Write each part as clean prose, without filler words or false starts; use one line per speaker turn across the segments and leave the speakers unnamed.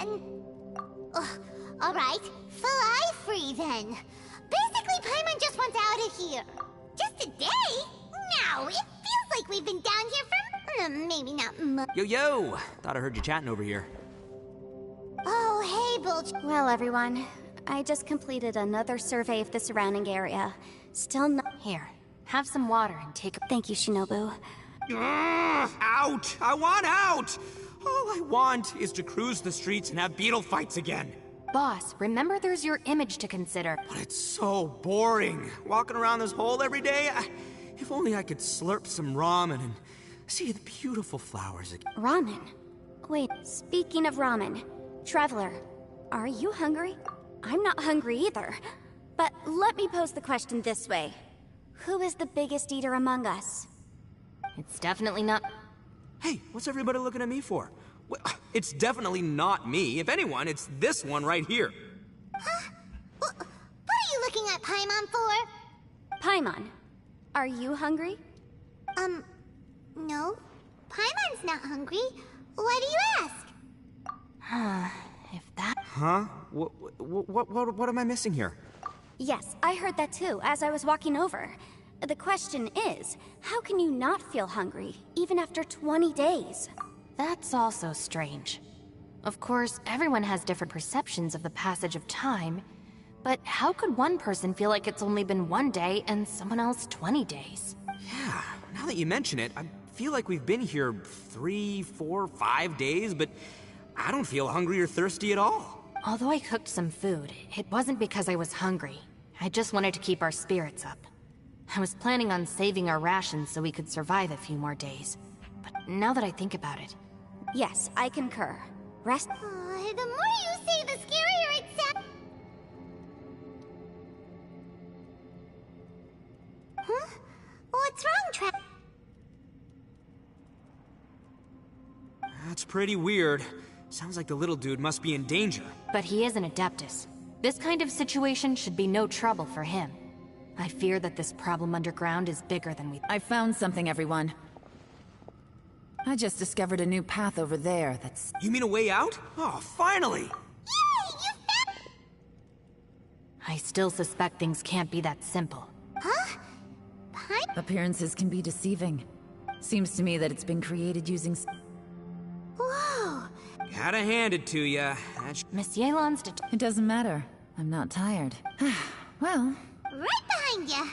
again. Ugh, alright, fly free then. Basically, Paimon just wants out of here. Just a day? No, it feels like we've been down here for maybe not much.
Yo! Thought I heard you chatting over here.
Oh, hey, Bulge.
Well, everyone, I just completed another survey of the surrounding area. Still not—
Here, have some water and take a—
Thank you, Shinobu.
Ugh, out! I want out! All I want is to cruise the streets and have beetle fights again.
Boss, remember there's your image to consider.
But it's so boring, walking around this hole every day. If only I could slurp some ramen and see the beautiful flowers again.
Ramen? Wait, speaking of ramen, Traveler, are you hungry? I'm not hungry either. But let me pose the question this way. Who is the biggest eater among us?
It's definitely not—
Hey, what's everybody looking at me for? Well, it's definitely not me. If anyone, it's this one right here.
Huh? What are you looking at Paimon for?
Paimon, are you hungry?
No. Paimon's not hungry. Why do you ask?
if that—
Huh? What am I missing here?
Yes, I heard that too, as I was walking over. The question is, how can you not feel hungry, even after 20 days?
That's also strange. Of course, everyone has different perceptions of the passage of time, but how could one person feel like it's only been 1 day and someone else 20 days?
Yeah, now that you mention it, I feel like we've been here 3, 4, 5 days, but I don't feel hungry or thirsty at all.
Although I cooked some food, it wasn't because I was hungry. I just wanted to keep our spirits up. I was planning on saving our rations so we could survive a few more days. But now that I think about it...
Yes, I concur. Rest—
The more you say, the scarier it sounds. Huh? What's wrong,
That's pretty weird. Sounds like the little dude must be in danger.
But he is an Adeptus. This kind of situation should be no trouble for him. I fear that this problem underground is bigger than we—
I found something, everyone. I just discovered a new path over there that's—
You mean a way out? Oh, finally!
Yay! You found—
I still suspect things can't be that simple.
Huh?
Appearances can be deceiving. Seems to me that it's been created using—
Whoa!
Gotta hand it to ya.
Miss Yelan's
It doesn't matter. I'm not tired. Well...
Right behind ya!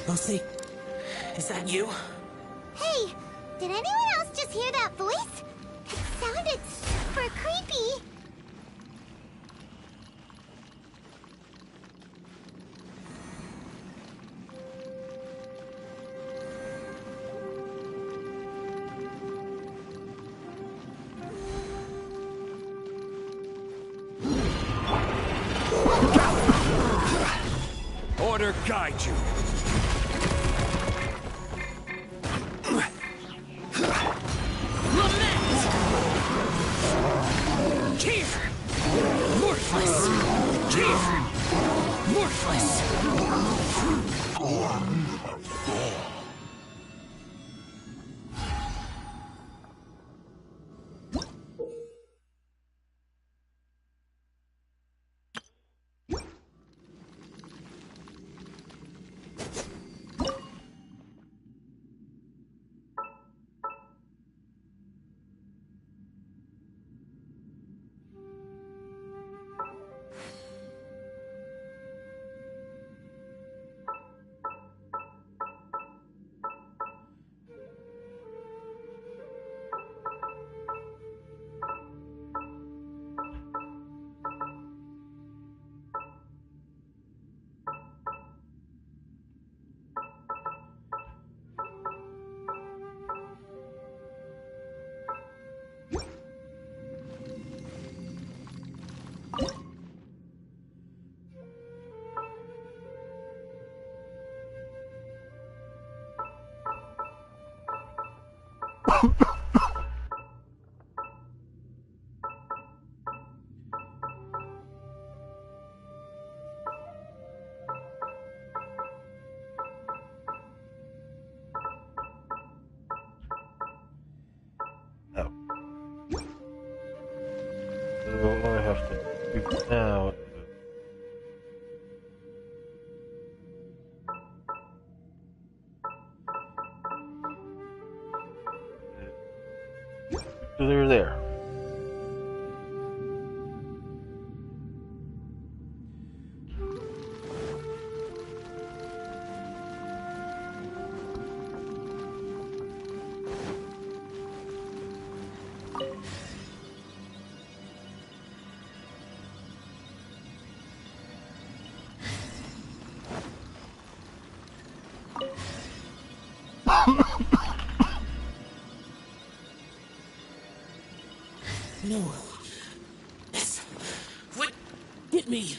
Lucy, is that you?
Hey, did anyone else just hear that voice? It sounded super creepy.
Order guide you. have to do now. So they're there.
No. Yes. What? Get me.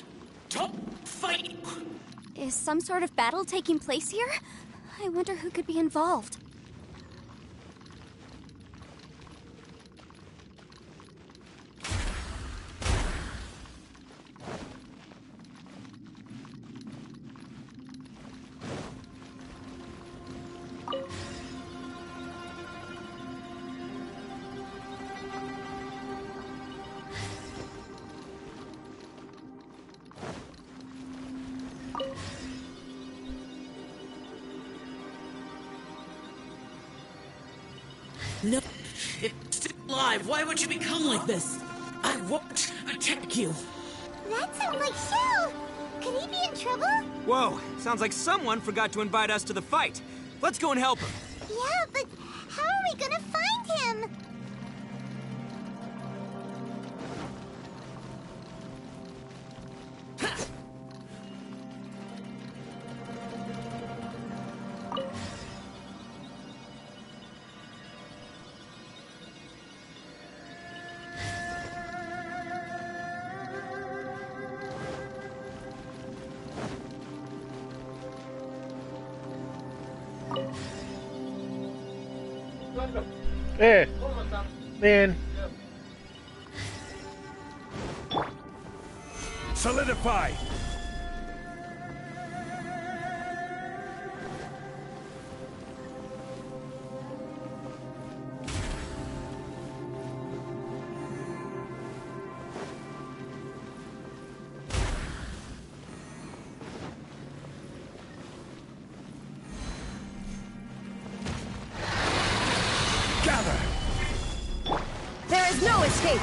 Don't fight.
Is some sort of battle taking place here? I wonder who could be involved.
No. It's still alive. Why would you become like this? I won't attack you.
That sounds like Shell! Could he be in trouble?
Whoa, sounds like someone forgot to invite us to the fight. Let's go and help him.
Yeah, but how are we gonna find him?
Hey, man.
Solidify! Gather!
There is no escape!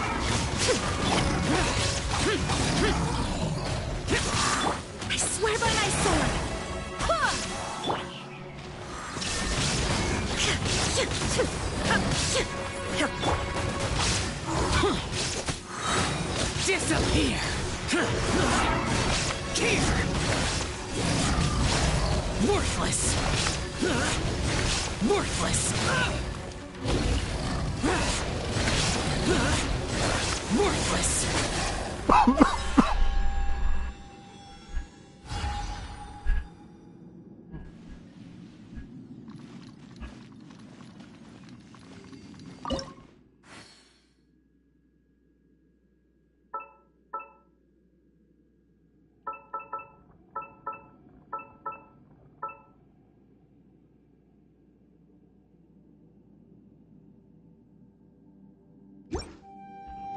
I swear by my sword!
Disappear. Here. Worthless. Worthless. Worthless.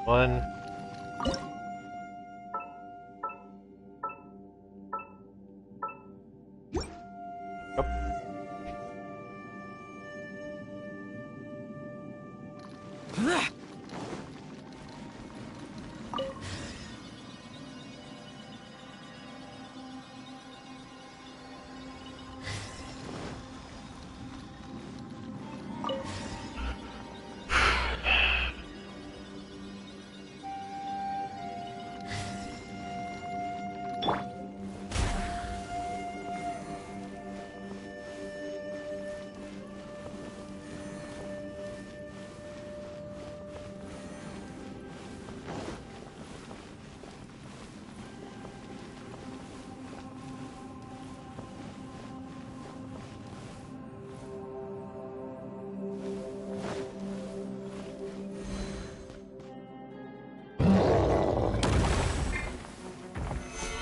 One. Yep.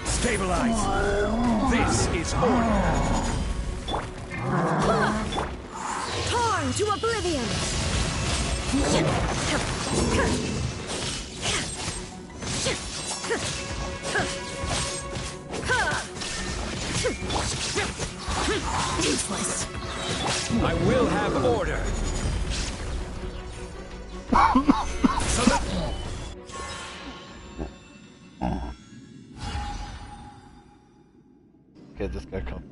Stabilize! This is order!
Torn to oblivion!
Useless.
I will have order.
Okay, this guy comes.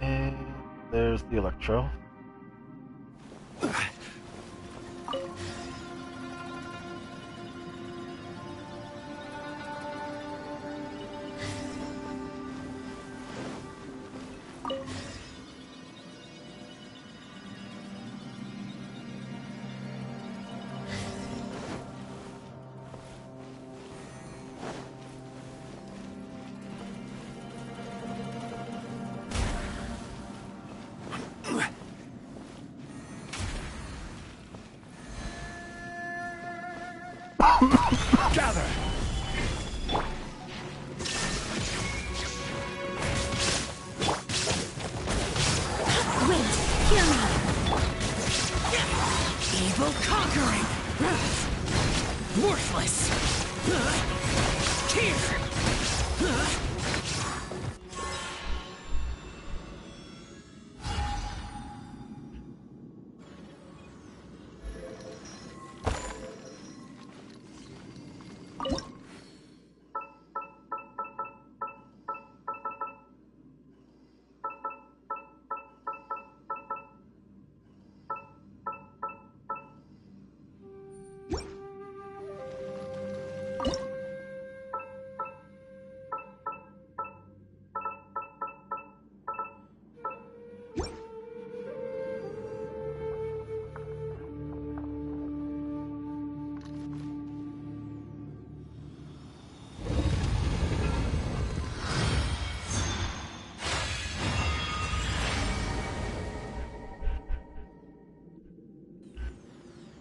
And there's the Electro.
Gather!
Wait, hear me.
Evil conquering. Worthless. Here.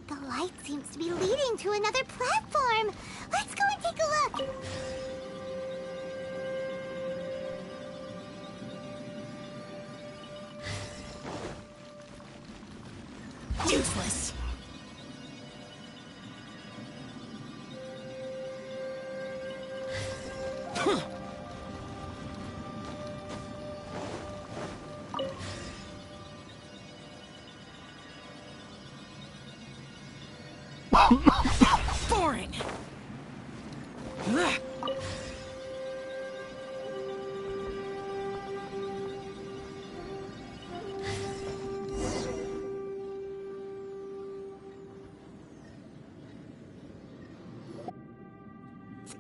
The light seems to be leading to another platform. Let's go and take a look.
Useless. Boring.
The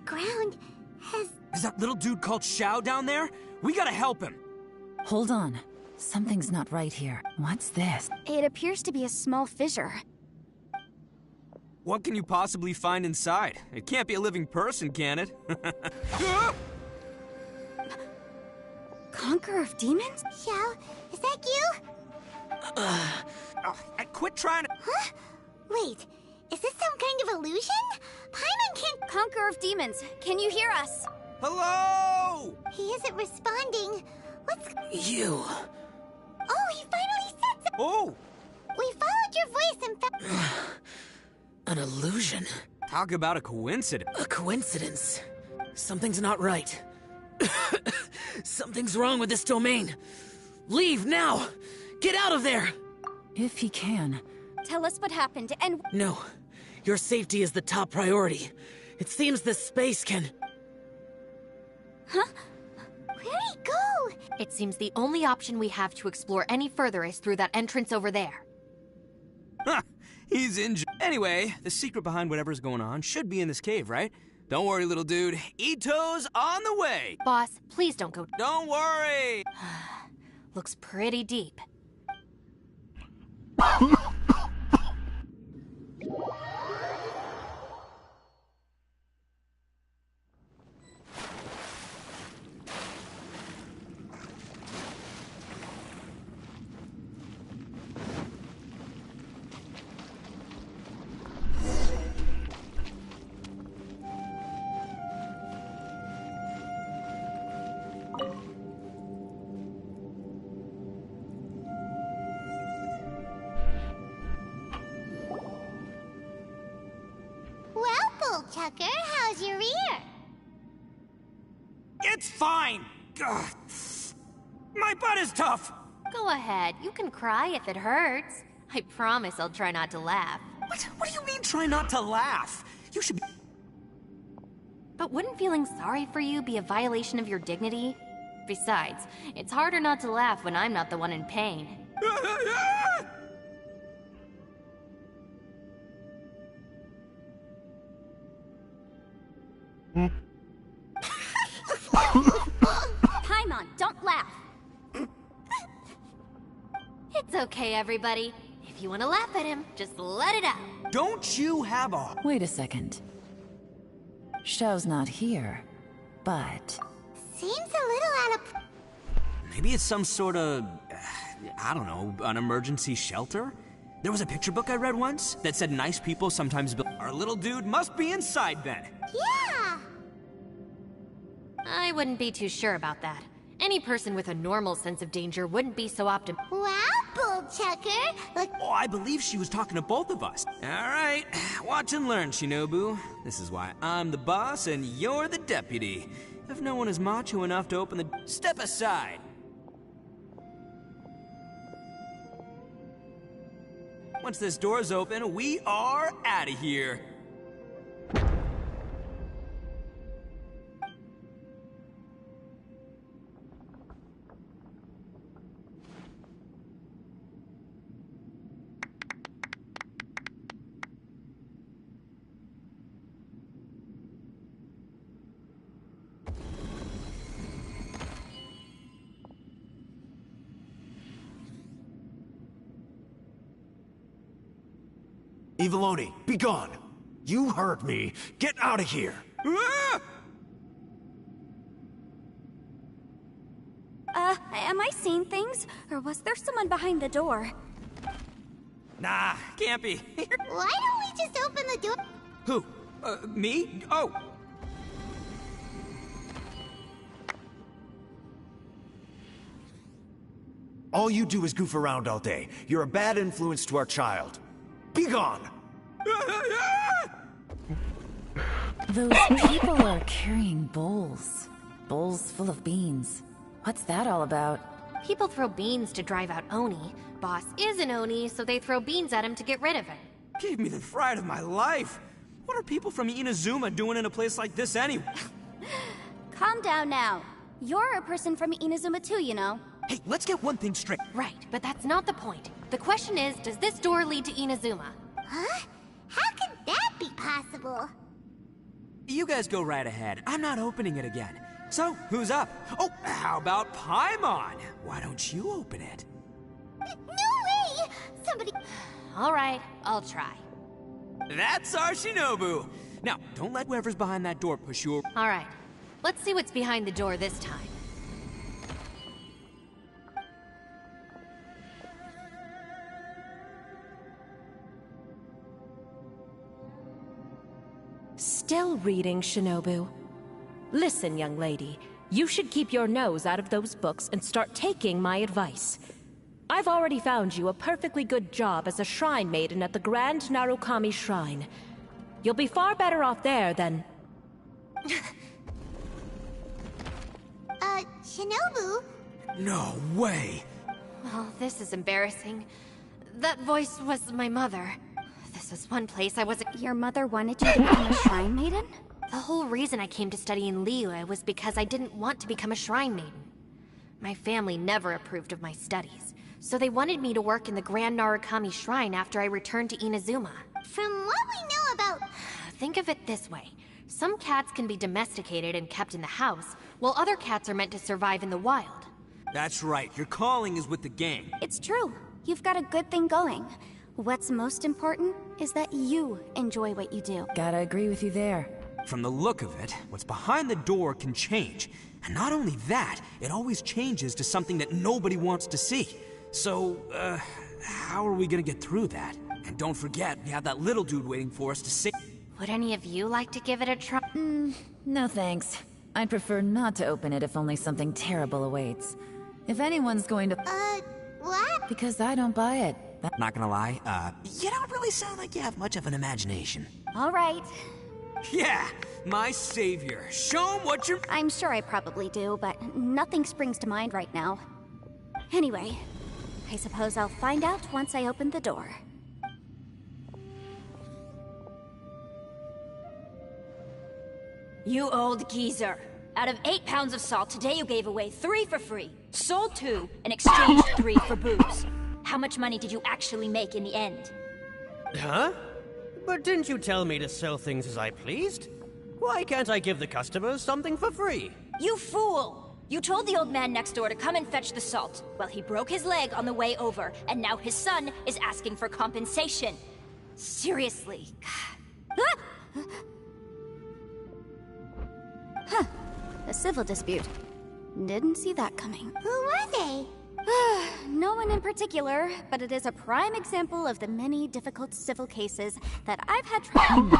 ground has...
Is that little dude called Xiao down there? We gotta help him.
Hold on. Something's not right here. What's this?
It appears to be a small fissure.
What can you possibly find inside? It can't be a living person, can it?
Conqueror of demons?
Xiao, is that you?
Quit trying to...
Huh? Wait, is this some kind of illusion? Paimon can't...
Conqueror of demons, can you hear us?
Hello!
He isn't responding. What's...
You.
Oh, he finally said something!
Oh!
We followed your voice and found...
An illusion.
Talk about a coincidence.
A coincidence. Something's not right. Something's wrong with this domain. Leave now! Get out of there!
If he can.
Tell us what happened and...
No. Your safety is the top priority. It seems this space can...
Huh?
Where'd he go?
It seems the only option we have to explore any further is through that entrance over there.
Huh, he's injured. Anyway, the secret behind whatever's going on should be in this cave, right? Don't worry, little dude. Ito's on the way.
Boss, please don't go...
Don't worry.
Looks pretty deep.
Chucker. How's your ear?
It's fine! Ugh. My butt is tough!
Go ahead, you can cry if it hurts. I promise I'll try not to laugh.
What do you mean, try not to laugh? You should be...
But wouldn't feeling sorry for you be a violation of your dignity? Besides, it's harder not to laugh when I'm not the one in pain.
Paimon, don't laugh.
It's okay, everybody. If you want to laugh at him, just let it out.
Don't you have a...
Wait a second. Xiao's not here, but...
Seems a little out of...
Maybe it's some sort of... I don't know, an emergency shelter? There was a picture book I read once that said nice people sometimes build... Our little dude must be inside then.
Yeah!
I wouldn't be too sure about that. Any person with a normal sense of danger wouldn't be so optimistic.
Wow, Bull Chucker! Look,
Oh, I believe she was talking to both of us. All right, watch and learn, Shinobu. This is why I'm the boss and you're the deputy. If no one is macho enough to open the... Step aside! Once this door's open, we are out of here.
Eviloni, be gone! You heard me. Get out of here!
Ah!
Am I seeing things? Or was there someone behind the door?
Nah, can't be.
why don't we just open the door?
Who? Me? Oh!
All you do is goof around all day. You're a bad influence to our child. Be gone!
Those people are carrying bowls. Bowls full of beans. What's that all about?
People throw beans to drive out Oni. Boss is an Oni, so they throw beans at him to get rid of him.
Gave me the fright of my life. What are people from Inazuma doing in a place like this anyway?
Calm down now. You're a person from Inazuma too, you know.
Hey, let's get one thing straight.
Right, but that's not the point. The question is, does this door lead to Inazuma?
Huh? How could that be possible?
You guys go right ahead. I'm not opening it again. So, who's up? Oh, how about Paimon? Why don't you open it?
No way! Somebody...
All right, I'll try.
That's our Shinobu. Now, don't let whoever's behind that door push you over.
All right, let's see what's behind the door this time.
Still reading, Shinobu. Listen, young lady. You should keep your nose out of those books and start taking my advice. I've already found you a perfectly good job as a shrine maiden at the Grand Narukami Shrine. You'll be far better off there than...
Shinobu?
No way.
Oh, this is embarrassing. That voice was my mother. This is one place I wasn't...
Your mother wanted you to become a shrine maiden?
The whole reason I came to study in Liyue was because I didn't want to become a shrine maiden. My family never approved of my studies, so they wanted me to work in the Grand Narukami Shrine after I returned to Inazuma.
From what we know about...
Think of it this way. Some cats can be domesticated and kept in the house, while other cats are meant to survive in the wild.
That's right. Your calling is with the gang.
It's true. You've got a good thing going. What's most important is that you enjoy what you do.
Gotta agree with you there.
From the look of it, what's behind the door can change. And not only that, it always changes to something that nobody wants to see. So, how are we gonna get through that? And don't forget, we have that little dude waiting for us to see.
Would any of you like to give it a try?
No thanks. I'd prefer not to open it if only something terrible awaits. If anyone's going to...
what?
Because I don't buy it.
Not gonna lie, you don't really sound like you have much of an imagination.
All right.
Yeah, my savior. Show him what you're...
I'm sure I probably do, but nothing springs to mind right now. Anyway, I suppose I'll find out once I open the door.
You old geezer. Out of 8 pounds of salt, today you gave away 3 for free, sold 2, and exchanged 3 for booze. How much money did you actually make in the end?
Huh? But didn't you tell me to sell things as I pleased? Why can't I give the customers something for free?
You fool! You told the old man next door to come and fetch the salt. Well, he broke his leg on the way over, and now his son is asking for compensation. Seriously.
Huh. A civil dispute. Didn't see that coming.
Who were they?
No one in particular, but it is a prime example of the many difficult civil cases that I've had trouble.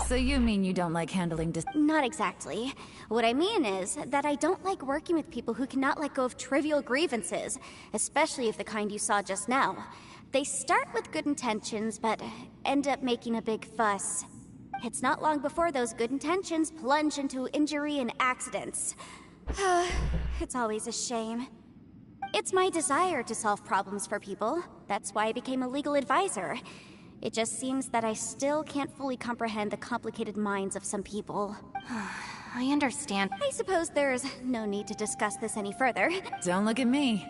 So you mean you don't like handling
Not exactly. What I mean is that I don't like working with people who cannot let go of trivial grievances, especially of the kind you saw just now. They start with good intentions, but end up making a big fuss. It's not long before those good intentions plunge into injury and accidents. It's always a shame. It's my desire to solve problems for people. That's why I became a legal advisor. It just seems that I still can't fully comprehend the complicated minds of some people.
I understand.
I suppose there's no need to discuss this any further.
Don't look at me.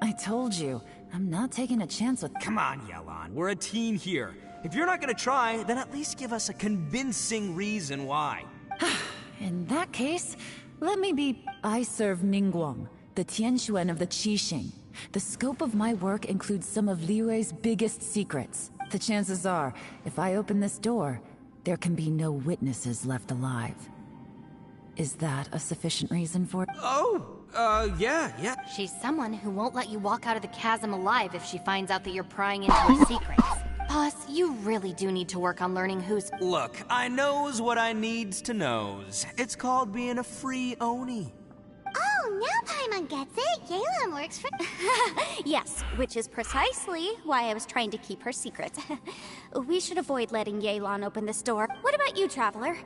I told you, I'm not taking a chance with...
Come on, Yelan. We're a team here. If you're not gonna try, then at least give us a convincing reason why.
In that case, let me be... I serve Ningguang, the Tianxuan of the Qixing. The scope of my work includes some of Liyue's biggest secrets. The chances are, if I open this door, there can be no witnesses left alive. Is that a sufficient reason for...
Yeah.
She's someone who won't let you walk out of the chasm alive if she finds out that you're prying into her secrets. Boss, you really do need to work on learning who's...
Look, I knows what I needs to knows. It's called being a free Oni.
Oh, now Paimon gets it. Yelan works for...
Yes, which is precisely why I was trying to keep her secret. We should avoid letting Yelan open this door. What about you, Traveler?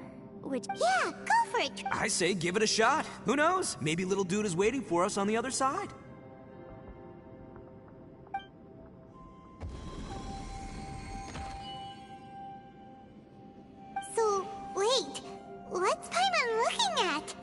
Yeah, go for it.
I say give it a shot. Who knows? Maybe little dude is waiting for us on the other side.
So, wait. What's Paimon looking at?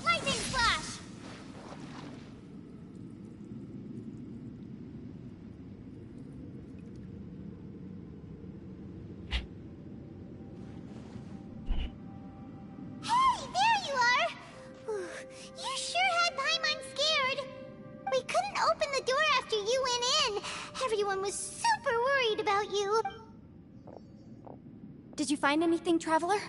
Lightning flash! Hey, there you are! You sure had Paimon scared. We couldn't open the door after you went in. Everyone was super worried about you.
Did you find anything, Traveler?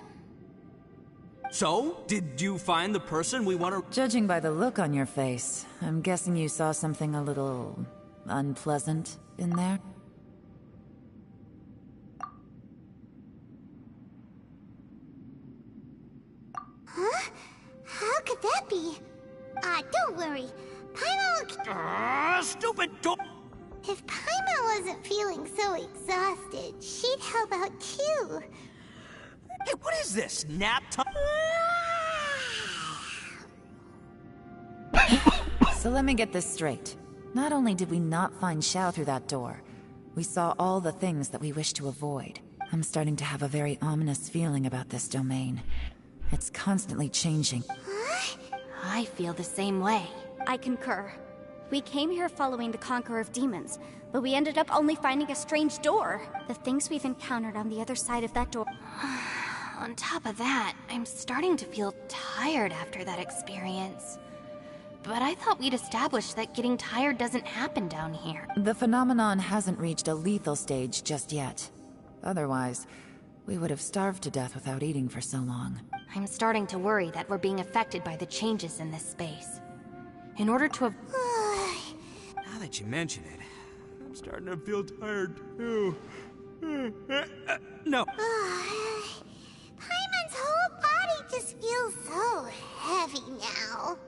So, did you find the person we want to...
Judging by the look on your face, I'm guessing you saw something a little... unpleasant in there?
Huh? How could that be? Don't worry. Paimon will...
Stupid door!
If Paimon wasn't feeling so exhausted, she'd help out too.
Hey, what is this? Nap time?
So let me get this straight. Not only did we not find Xiao through that door, we saw all the things that we wish to avoid. I'm starting to have a very ominous feeling about this domain. It's constantly changing.
I feel the same way.
I concur. We came here following the Conqueror of Demons, but we ended up only finding a strange door. The things we've encountered on the other side of that door...
On top of that, I'm starting to feel tired after that experience. But I thought we'd established that getting tired doesn't happen down here.
The phenomenon hasn't reached a lethal stage just yet. Otherwise, we would have starved to death without eating for so long.
I'm starting to worry that we're being affected by the changes in this space. In order to have...
Now that you mention it, I'm starting to feel tired too. No.
Paimon's whole body just feels so heavy now.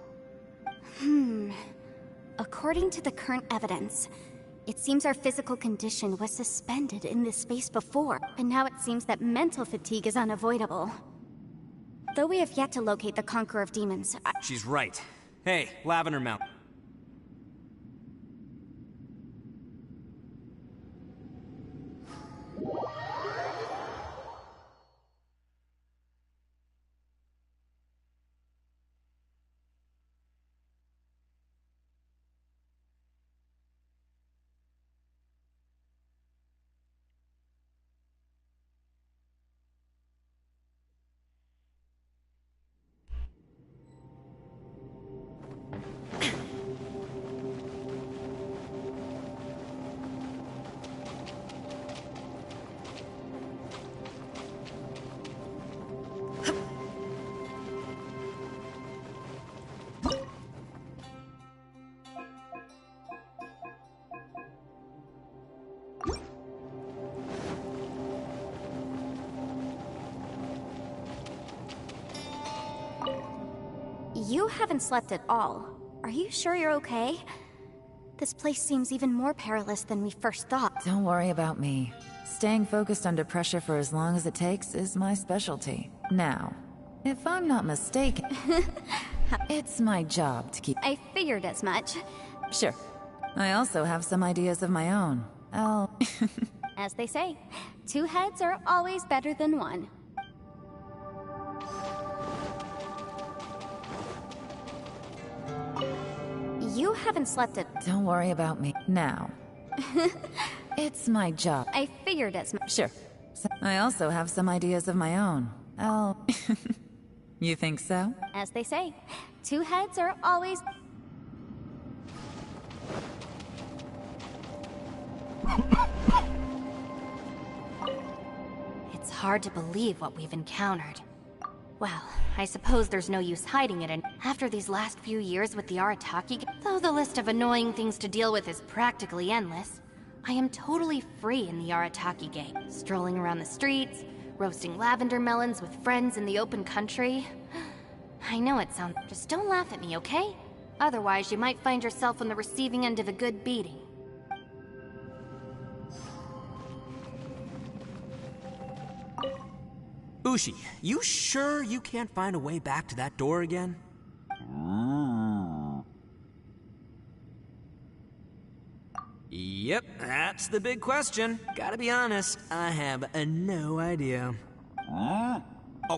According to the current evidence, it seems our physical condition was suspended in this space before, and now it seems that mental fatigue is unavoidable. Though we have yet to locate the Conqueror of Demons,
She's right. Hey, Lavender Mountain.
You haven't slept at all. Are you sure you're okay? This place seems even more perilous than we first thought.
Don't worry about me. Staying focused under pressure for as long as it takes is my specialty. Now, if I'm not mistaken, it's my job to keep...
I figured as much.
Sure. I also have some ideas of my own.
As they say, two heads are always better than one. You haven't slept at...
Don't worry about me. Now. It's my job.
I figured as much.
Sure. I also have some ideas of my own. You think so?
As they say, two heads are always...
It's hard to believe what we've encountered. Well, I suppose there's no use hiding it, and after these last few years with the Arataki, though the list of annoying things to deal with is practically endless, I am totally free in the Arataki gang, strolling around the streets, roasting lavender melons with friends in the open country. I know it sounds... Just don't laugh at me, okay? Otherwise, you might find yourself on the receiving end of a good beating.
Ushi, you sure you can't find a way back to that door again? Yep, that's the big question. Gotta be honest, I have no idea. Oh,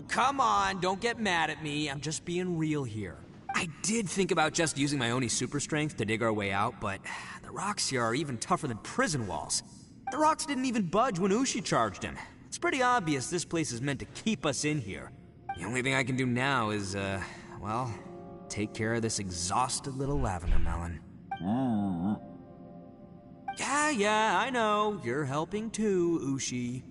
come on, don't get mad at me. I'm just being real here. I did think about just using my Oni super strength to dig our way out, but the rocks here are even tougher than prison walls. The rocks didn't even budge when Ushi charged him. It's pretty obvious this place is meant to keep us in here. The only thing I can do now is, well, take care of this exhausted little lavender melon. Yeah, I know. You're helping too, Ushi.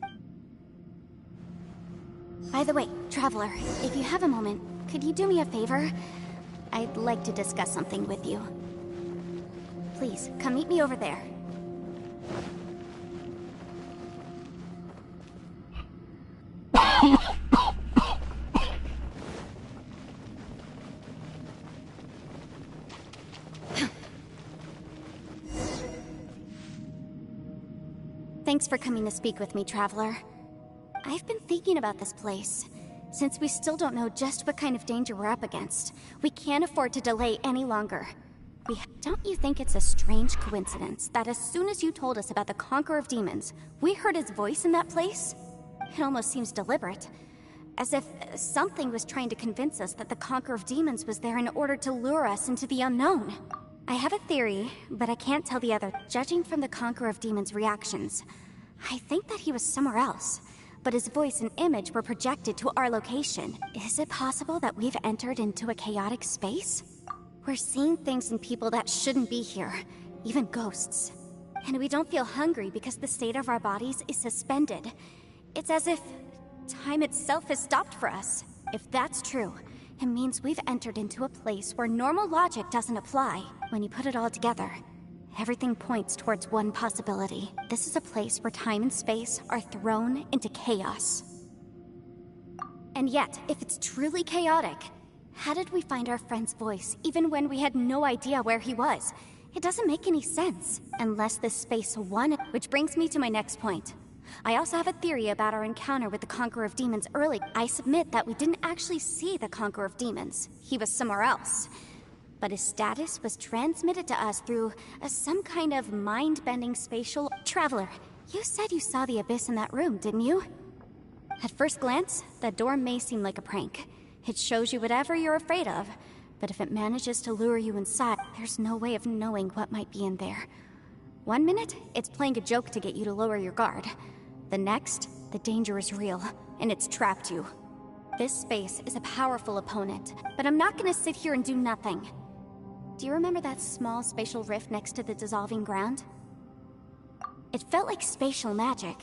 By the way, Traveler, if you have a moment, could you do me a favor? I'd like to discuss something with you. Please, come meet me over there. Thanks for coming to speak with me, Traveler. I've been thinking about this place. Since we still don't know just what kind of danger we're up against, we can't afford to delay any longer. Don't you think it's a strange coincidence that as soon as you told us about the Conqueror of Demons, we heard his voice in that place? It almost seems deliberate. As if something was trying to convince us that the Conqueror of Demons was there in order to lure us into the unknown. I have a theory, but I can't tell the other. Judging from the Conqueror of Demons' reactions, I think that he was somewhere else, but his voice and image were projected to our location. Is it possible that we've entered into a chaotic space? We're seeing things and people that shouldn't be here, even ghosts. And we don't feel hungry because the state of our bodies is suspended. It's as if time itself has stopped for us. If that's true, it means we've entered into a place where normal logic doesn't apply. When you put it all together, everything points towards one possibility. This is a place where time and space are thrown into chaos. And yet, if it's truly chaotic, how did we find our friend's voice even when we had no idea where he was? It doesn't make any sense, unless this space won. Which brings me to my next point. I also have a theory about our encounter with the Conqueror of Demons early. I submit that we didn't actually see the Conqueror of Demons. He was somewhere else. But his status was transmitted to us through some kind of mind-bending spatial... Traveler, you said you saw the abyss in that room, didn't you? At first glance, that door may seem like a prank. It shows you whatever you're afraid of, but if it manages to lure you inside, there's no way of knowing what might be in there. 1 minute, it's playing a joke to get you to lower your guard. The next, the danger is real, and it's trapped you. This space is a powerful opponent, but I'm not gonna sit here and do nothing. Do you remember that small spatial rift next to the dissolving ground? It felt like spatial magic,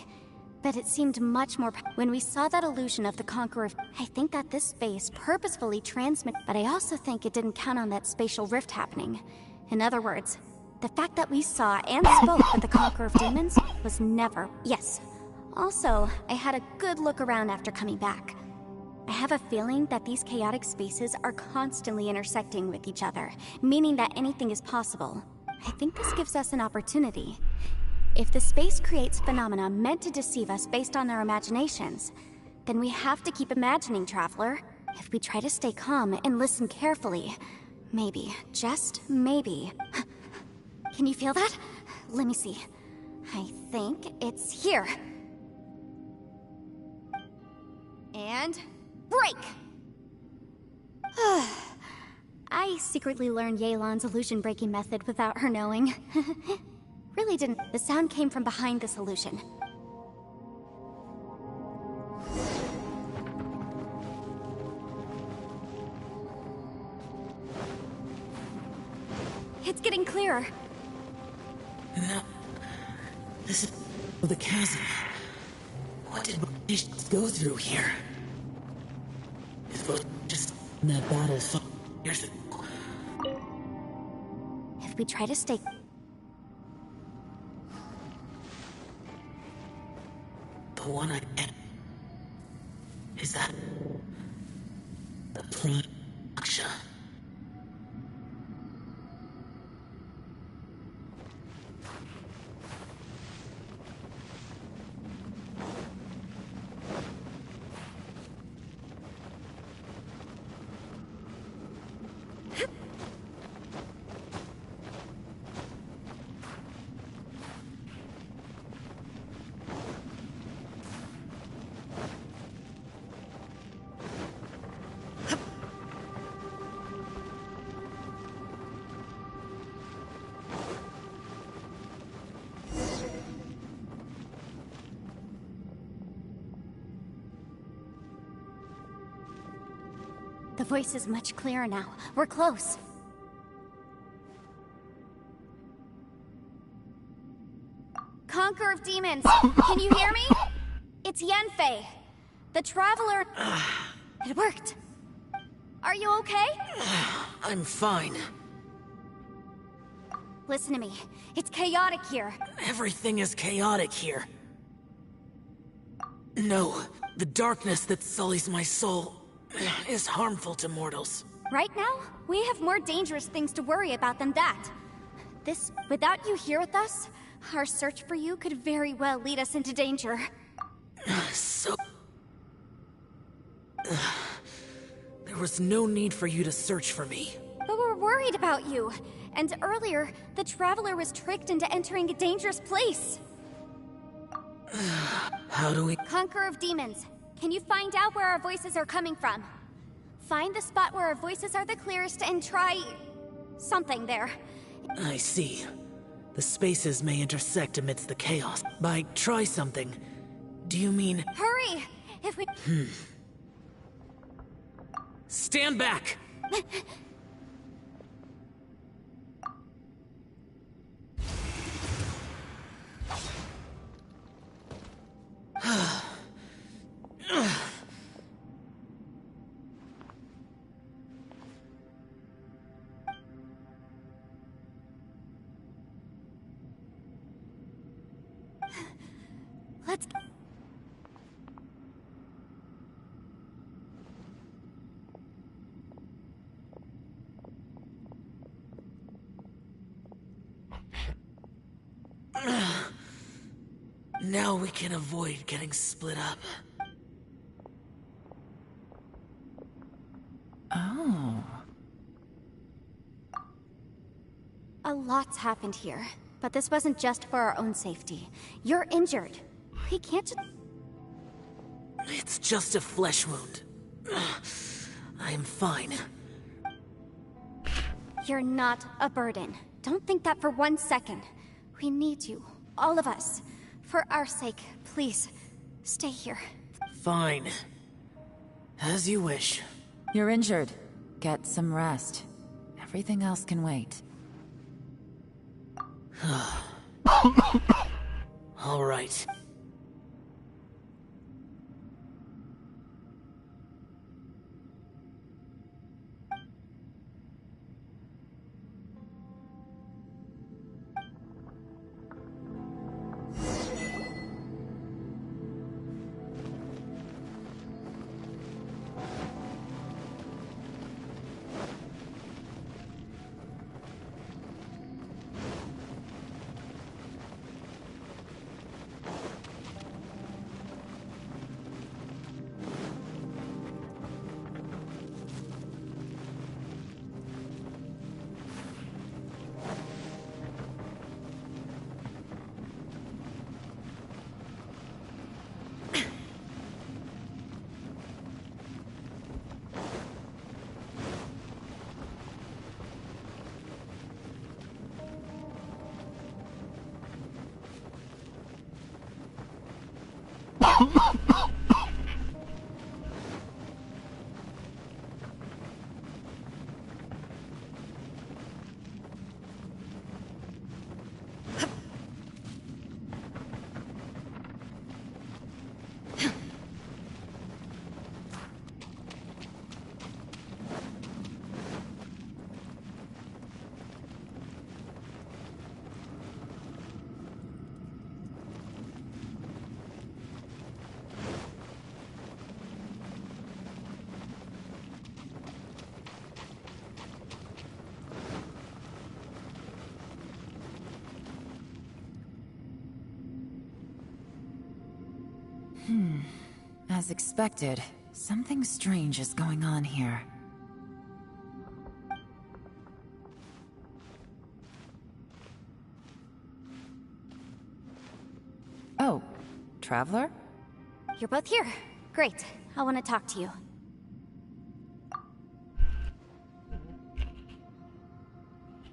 but it seemed much more... When we saw that illusion of the Conqueror, I think that this space purposefully transmit... But I also think it didn't count on that spatial rift happening. In other words, the fact that we saw and spoke with the Conqueror of Demons was never... Yes. Also, I had a good look around after coming back. I have a feeling that these chaotic spaces are constantly intersecting with each other, meaning that anything is possible. I think this gives us an opportunity. If the space creates phenomena meant to deceive us based on our imaginations, then we have to keep imagining, Traveler. If we try to stay calm and listen carefully, maybe, just maybe... Can you feel that? Let me see. I think it's here. And... break! I secretly learned Yelan's illusion-breaking method without her knowing. Really didn't. The sound came from behind this illusion. It's getting clearer.
Now, this is the chasm. What did we go through here? It was just in that battle years ago.
If we try to stay...
The one I am. Is that... the Prime Aksha?
The voice is much clearer now. We're close. Conqueror of Demons, can you hear me? It's Yanfei, the Traveler. It worked. Are you okay?
I'm fine.
Listen to me. It's chaotic here.
Everything is chaotic here. No, the darkness that sullies my soul is harmful to mortals.
Right now, we have more dangerous things to worry about than that. Without you here with us, our search for you could very well lead us into danger.
So... there was no need for you to search for me.
But we're worried about you. And earlier, the Traveler was tricked into entering a dangerous place.
How do we...
Conqueror of Demons, Can you find out where our voices are coming from? Find the spot where our voices are the clearest and try... something there.
I see. The spaces may intersect amidst the chaos. By try something, do you mean...
Hurry! If we...
Stand back!
Let's...
Now we can avoid getting split up.
Oh.
A lot's happened here, but this wasn't just for our own safety. You're injured. We can't just...
It's just a flesh wound. I am fine.
You're not a burden. Don't think that for 1 second. We need you. All of us. For our sake, please, stay here.
Fine. As you wish.
You're injured. Get some rest. Everything else can wait.
All right.
As expected, something strange is going on here. Oh, Traveler?
You're both here. Great. I want to talk to you.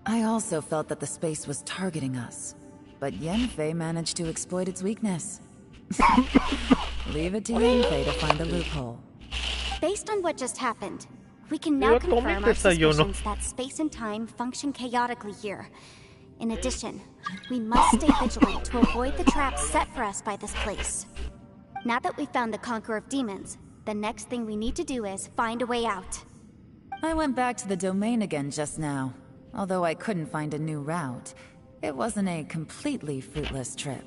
I also felt that the space was targeting us, but Yenfei managed to exploit its weakness. Leave it to Yenfei to find a loophole.
Based on what just happened, we can now confirm our suspicions that space and time function chaotically here. In addition, we must stay vigilant to avoid the traps set for us by this place. Now that we've found the Conqueror of Demons, the next thing we need to do is find a way out.
I went back to the domain again just now. Although I couldn't find a new route, it wasn't a completely fruitless trip.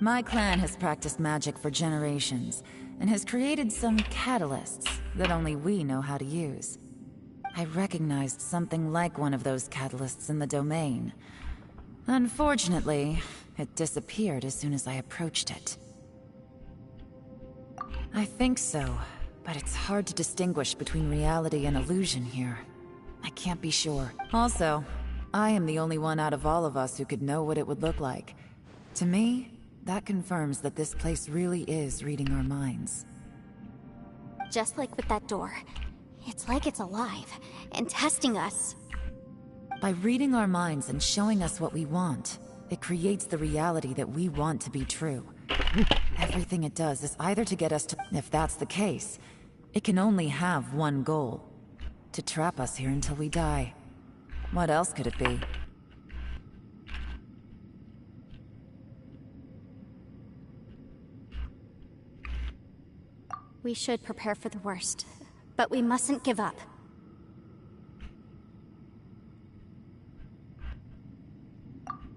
My clan has practiced magic for generations, and has created some catalysts that only we know how to use. I recognized something like one of those catalysts in the domain. Unfortunately, it disappeared as soon as I approached it. I think so, but it's hard to distinguish between reality and illusion here. I can't be sure. Also, I am the only one out of all of us who could know what it would look like. To me, that confirms that this place really is reading our minds.
Just like with that door. It's like it's alive, and testing us.
By reading our minds and showing us what we want, it creates the reality that we want to be true. Everything it does is either to get us to... If that's the case, it can only have one goal. To trap us here until we die. What else could it be?
We should prepare for the worst, but we mustn't give up.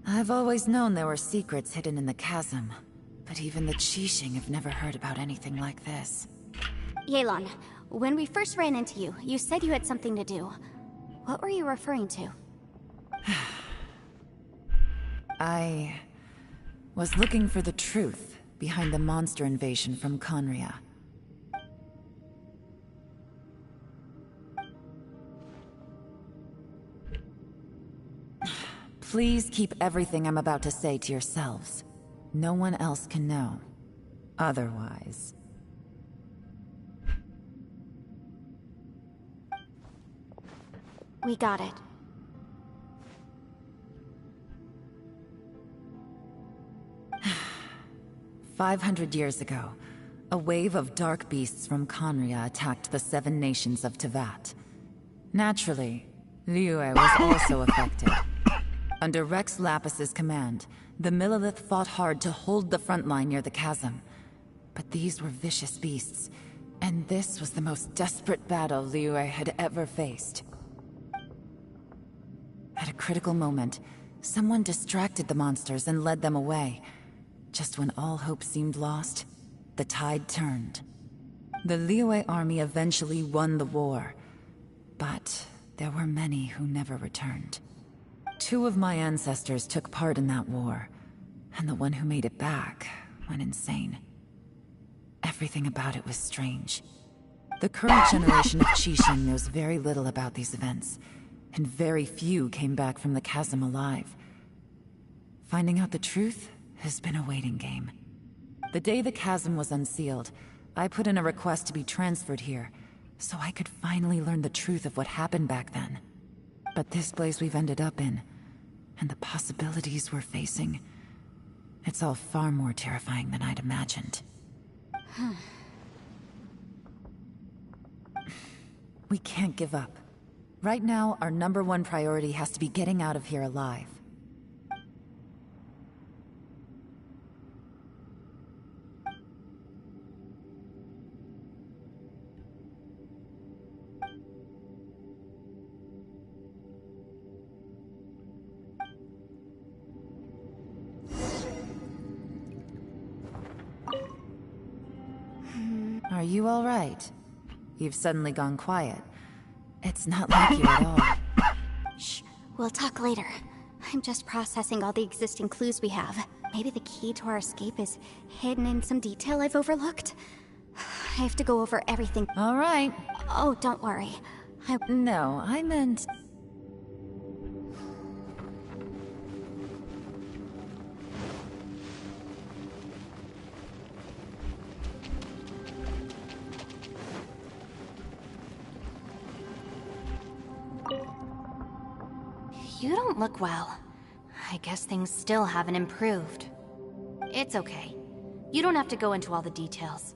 I've always known there were secrets hidden in the chasm, but even the Qixing have never heard about anything like this.
Yelan, when we first ran into you, you said you had something to do. What were you referring to?
I was looking for the truth behind the monster invasion from Conria. Please keep everything I'm about to say to yourselves. No one else can know. Otherwise...
We got it.
"500 years ago, a wave of dark beasts from Conria attacked the 7 nations of Tevat. Naturally, Liyue was also affected. Under Rex Lapis's command, the Millelith fought hard to hold the front line near the chasm. But these were vicious beasts, and this was the most desperate battle Liyue had ever faced. At a critical moment, someone distracted the monsters and led them away. Just when all hope seemed lost, the tide turned. The Liyue army eventually won the war, but there were many who never returned. 2 of my ancestors took part in that war, and the one who made it back went insane. Everything about it was strange. The current generation of Qixing knows very little about these events, and very few came back from the chasm alive. Finding out the truth has been a waiting game. The day the chasm was unsealed, I put in a request to be transferred here, so I could finally learn the truth of what happened back then. But this place we've ended up in, and the possibilities we're facing, it's all far more terrifying than I'd imagined. We can't give up. Right now, our #1 priority has to be getting out of here alive. Are you all right? You've suddenly gone quiet. It's not like you at all.
Shh, we'll talk later. I'm just processing all the existing clues we have. Maybe the key to our escape is hidden in some detail I've overlooked. I have to go over everything.
All right.
Oh, don't worry.
No, I meant...
You don't look well. I guess things still haven't improved. It's okay. You don't have to go into all the details.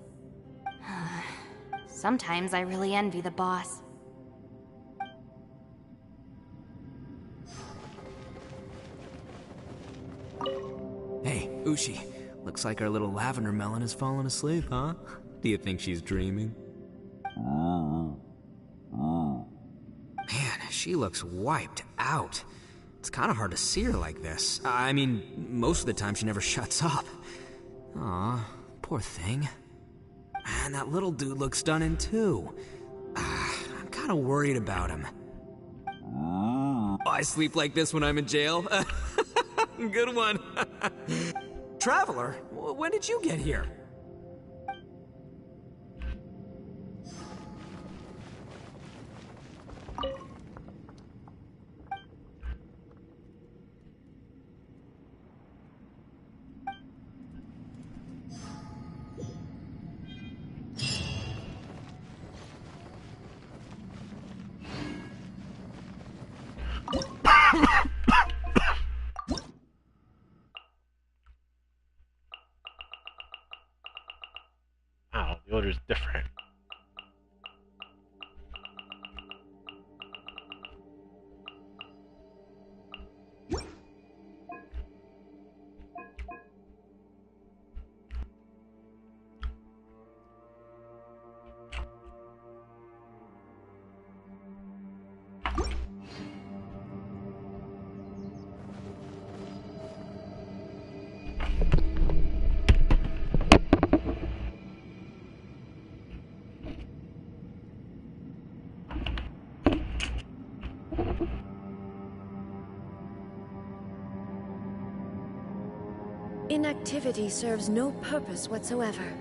Sometimes I really envy the boss.
Hey, Ushi. Looks like our little lavender melon has fallen asleep, huh? Do you think she's dreaming? Man, she looks wiped out. It's kind of hard to see her like this. I mean, most of the time she never shuts up. Aw, poor thing. Man, that little dude looks done in too. I'm kind of worried about him. I sleep like this when I'm in jail. Good one. Traveler, when did you get here?
Wow, the odor's different.
Inactivity serves no purpose whatsoever.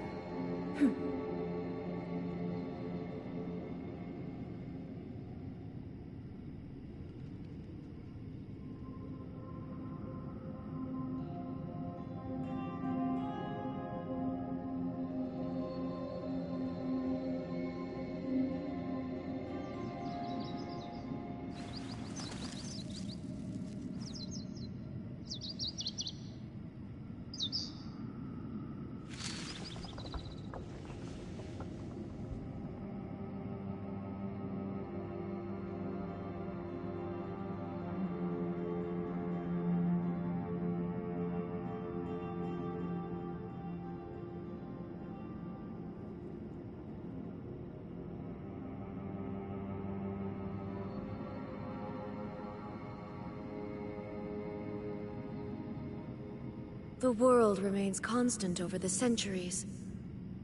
The world remains constant over the centuries,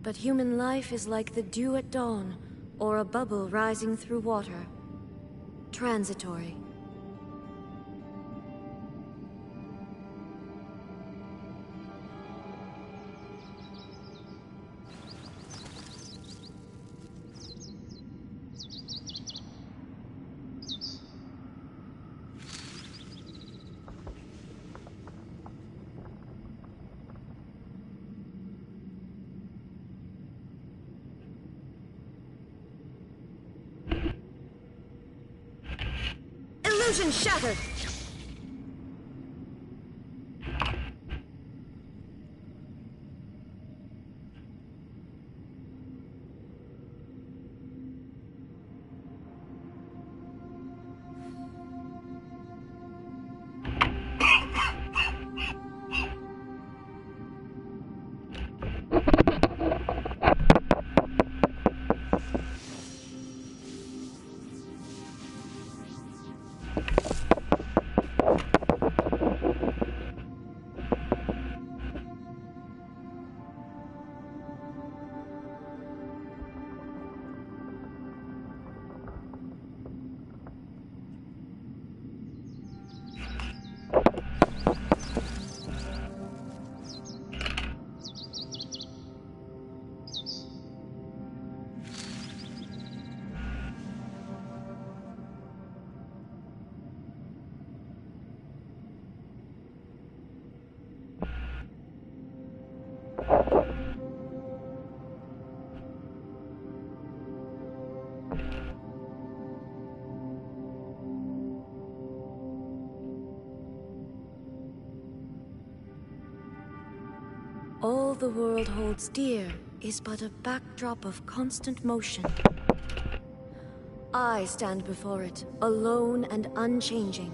but human life is like the dew at dawn, or a bubble rising through water. Transitory. Illusion shattered! All the world holds dear is but a backdrop of constant motion. I stand before it, alone and unchanging.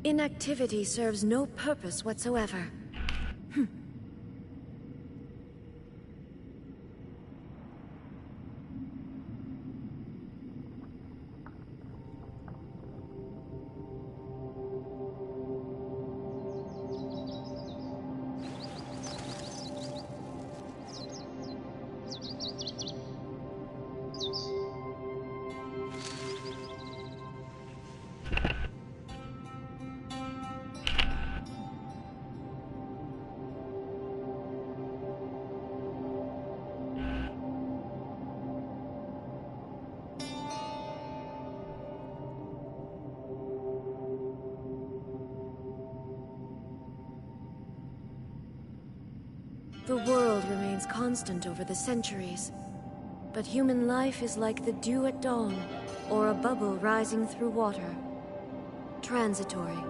Inactivity serves no purpose whatsoever. The world remains constant over the centuries, but human life is like the dew at dawn, or a bubble rising through water. Transitory.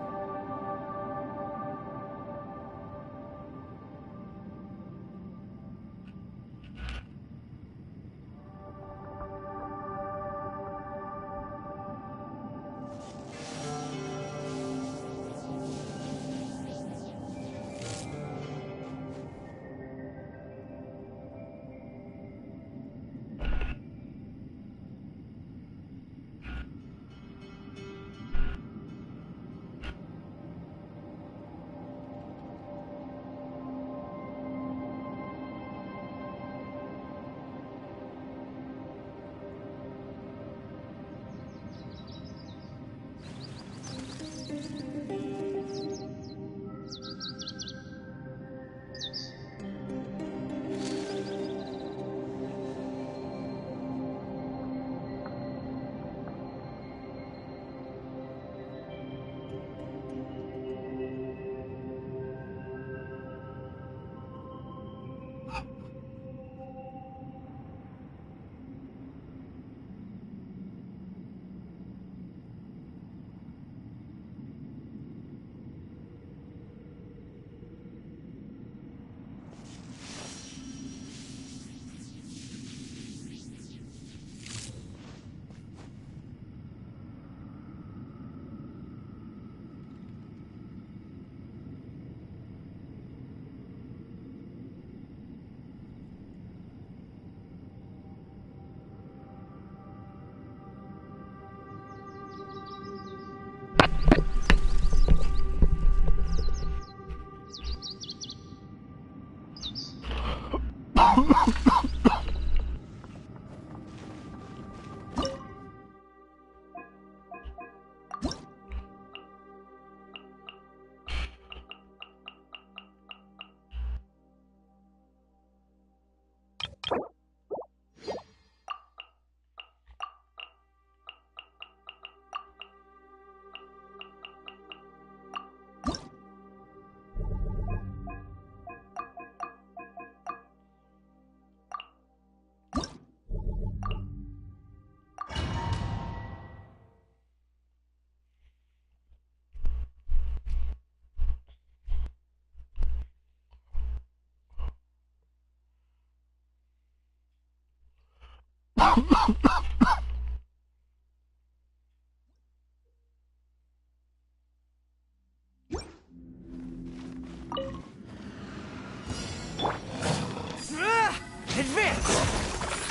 Advance!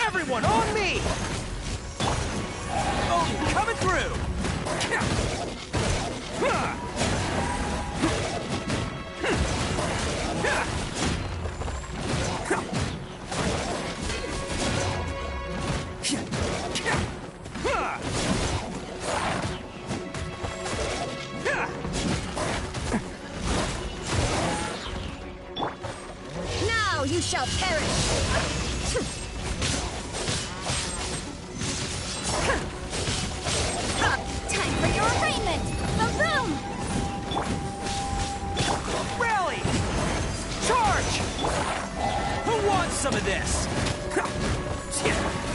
Everyone on me! Oh, coming through!
Now you shall perish! Time for your arraignment! Boom!
Rally! Charge! Who wants some of this?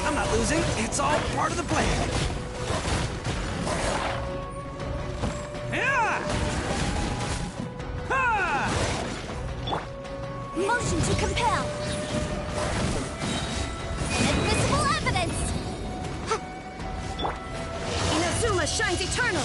I'm not losing. It's all part of the plan.
Motion to compel! Invisible evidence! Inazuma shines eternal!